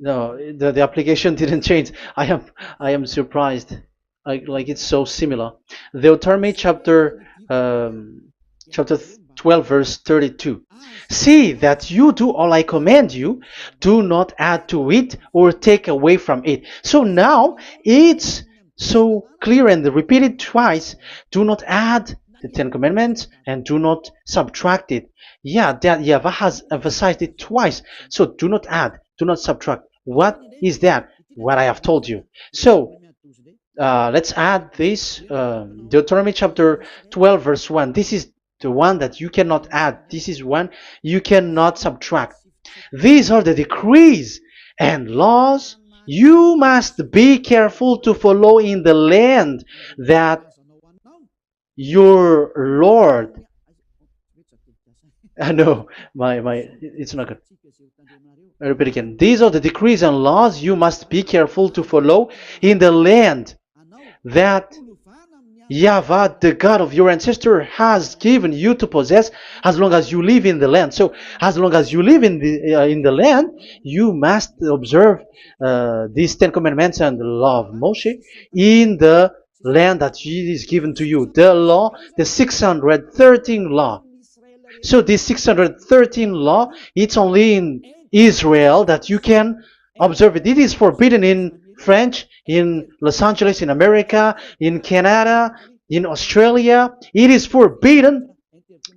No, the application didn't change. I am surprised. Like it's so similar. Deuteronomy chapter 12 verse 32. See that you do all I command you. Do not add to it or take away from it. So now it's so clear and repeated twice. Do not add the Ten Commandments and do not subtract it. Yeah, that YAHVAH has emphasized it twice. So do not add, do not subtract. What is that? What I have told you. So let's add this Deuteronomy chapter 12 verse 1. This is the one that you cannot add. This is one you cannot subtract. These are the decrees and laws you must be careful to follow in the land that your Lord. No, it's not good. I repeat again. These are the decrees and laws you must be careful to follow in the land that YAHVAH, the God of your ancestor, has given you to possess as long as you live in the land. So, as long as you live in the land, you must observe these Ten Commandments and the law of Moshe in the land that is given to you. The law, the 613 law. So this 613 law, it's only in Israel that you can observe it. It is forbidden in French, in Los Angeles, in America, in Canada, in Australia. It is forbidden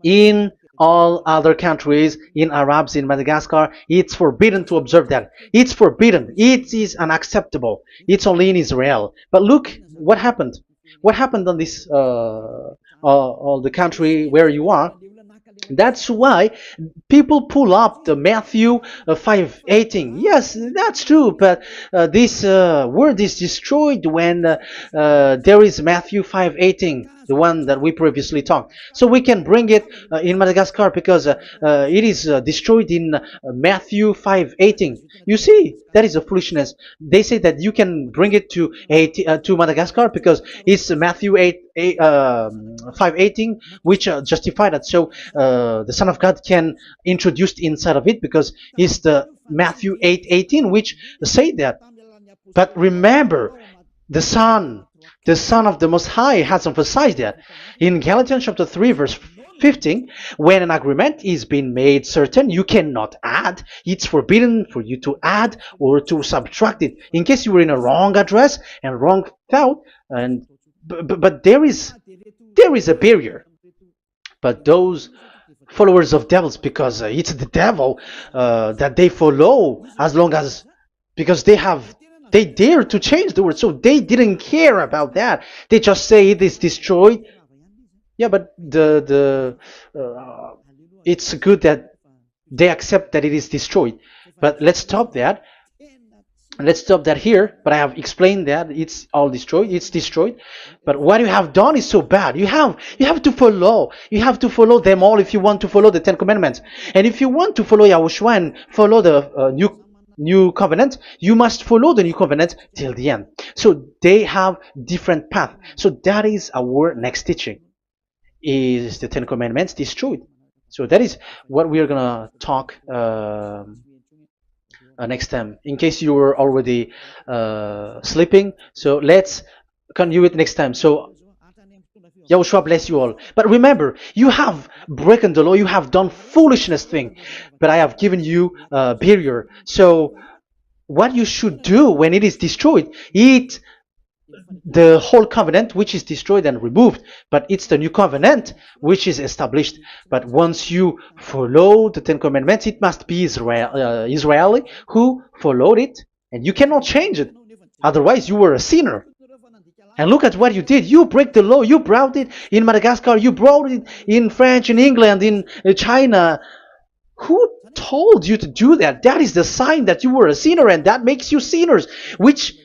in all other countries, in Arabs, in Madagascar. It's forbidden to observe that. It's forbidden. It is unacceptable. It's only in Israel. But look what happened. What happened on this, all the country where you are. That's why people pull up the Matthew 5:18. Yes, that's true, but this word is destroyed when there is Matthew 5:18, the one that we previously talked. So we can bring it in Madagascar because it is destroyed in Matthew 5:18. You see, that is a foolishness. They say that you can bring it to Madagascar because it's Matthew 5:18, which justify that. So the Son of God can introduce inside of it because it's the Matthew 8:18 which say that. But remember, the Son of the Most High has emphasized that in Galatians chapter 3 verse 15, when an agreement is being made certain, you cannot add. It's forbidden for you to add or to subtract it. In case you were in a wrong address and wrong thought, but there is a barrier. But those followers of devils, because it's the devil that they follow, as long as because they have They dare to change the word, so they didn't care about that. They just say it is destroyed. Yeah, but it's good that they accept that it is destroyed. But let's stop that. Let's stop that here. But I have explained that it's all destroyed. It's destroyed. But what you have done is so bad. You have to follow. You have to follow them all if you want to follow the Ten Commandments. And if you want to follow Yahushua and follow the new covenant, you must follow the new covenant till the end. So they have different path. So that is our next teaching. Is the Ten Commandments destroyed? So that is what we are gonna talk next time. In case you were already sleeping, so let's continue it next time. So Yahushua bless you all. But remember, you have broken the law, you have done foolishness thing, but I have given you a barrier. So what you should do when it is destroyed, it the whole covenant which is destroyed and removed, but it's the new covenant which is established. But once you follow the Ten Commandments, it must be Israeli who followed it, and you cannot change it. Otherwise, you were a sinner. And look at what you did. You break the law. You brought it in Madagascar. You brought it in France, in England, in China. Who told you to do that? That is the sign that you were a sinner, and that makes you sinners, which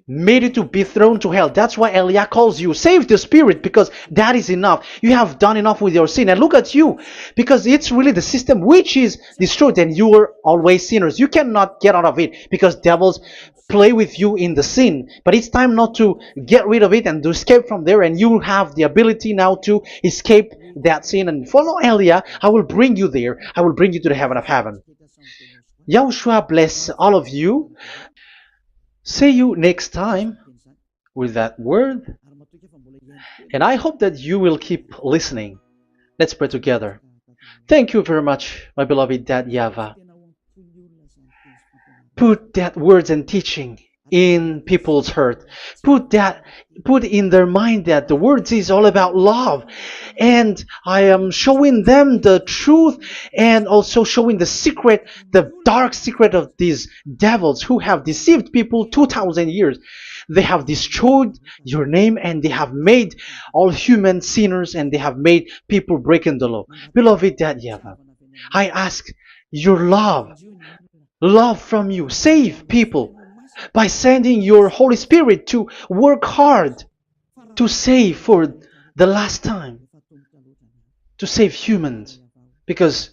made you to be thrown to hell. That's why Elia calls you, save the spirit, because that is enough. You have done enough with your sin. And look at you, because it's really the system which is destroyed, and you were always sinners. You cannot get out of it because devils play with you in the sin. But it's time not to get rid of it and to escape from there, and you have the ability now to escape that sin and follow Elia. I will bring you there. I will bring you to the heaven of heaven. Yahushua bless all of you. See you next time with that word. And I hope that you will keep listening. Let's pray together. Thank you very much, my beloved Dad YAHVAH. Put that words and teaching in people's heart. Put in their mind that the words is all about love. And I am showing them the truth, and also showing the secret, the dark secret of these devils who have deceived people 2,000 years. They have destroyed your name, and they have made all human sinners, and they have made people breaking the law. Beloved Dad YAHVAH, I ask your love from you. Save people by sending your Holy Spirit to work hard to save for the last time, to save humans, because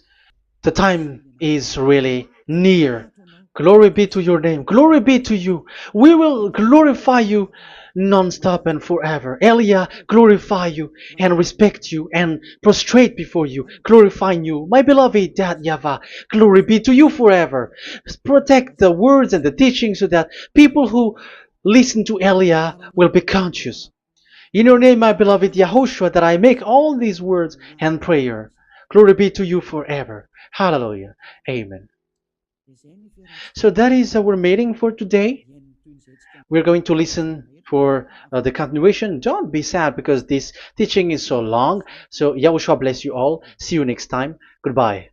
the time is really near. Glory be to your name. Glory be to you. We will glorify you non-stop and forever. Elia, glorify you and respect you and prostrate before you, glorifying you. My beloved Dad YAHVAH, glory be to you forever. Protect the words and the teachings so that people who listen to Elia will be conscious. In your name, my beloved YAHOSHUAH, that I make all these words and prayer. Glory be to you forever. Hallelujah. Amen. So that is our meeting for today. We're going to listen for the continuation. Don't be sad because this teaching is so long. So Yahushua bless you all. See you next time. Goodbye.